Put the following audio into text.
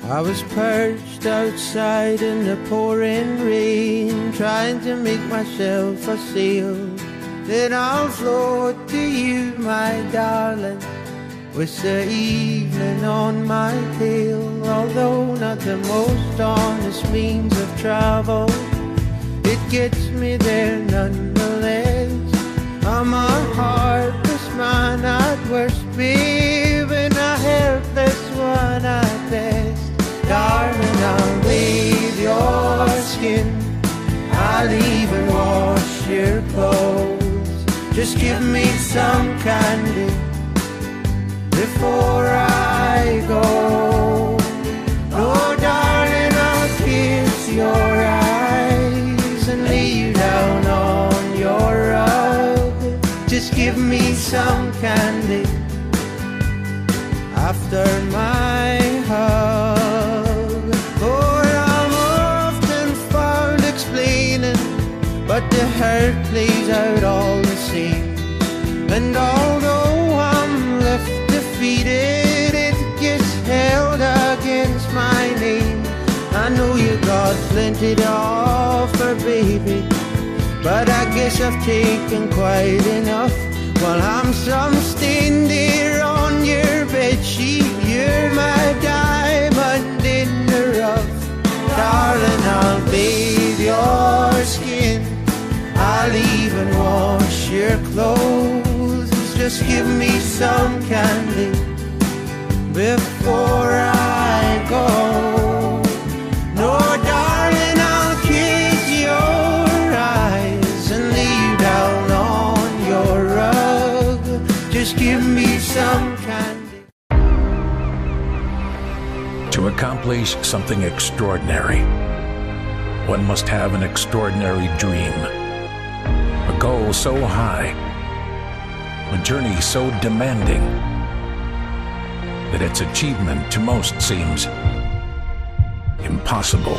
I was perched outside in the pouring rain, trying to make myself a sail. Then I'll float to you, my darling, with the evening on my tail. Although not the most honest means of travel, it gets me there nonetheless. I'm a heartless man at worst, babe, and a helpless one at best. Darling, I'll bathe your skin, I'll even wash your clothes. Just give me some candy before I go. Oh, darling, I'll kiss your eyes and lay you down on your rug. Just give me some candy after my hug. Oh, I'm often found explaining, but the hurt plays out all the same. And although I'm left defeated, it gets held against my name. I know you got plenty to offer, baby, but I guess I've taken quite enough. While I'm some stained there on your bedsheet, you're my diamond in the rough. Darling, I'll bathe your skin, I'll even wash your clothes. Just give me some candy before I go. No, darling, I'll kiss your eyes and lay you down on your rug. Just give me some candy. To accomplish something extraordinary, one must have an extraordinary dream. A goal so high, a journey so demanding, that its achievement to most seems impossible.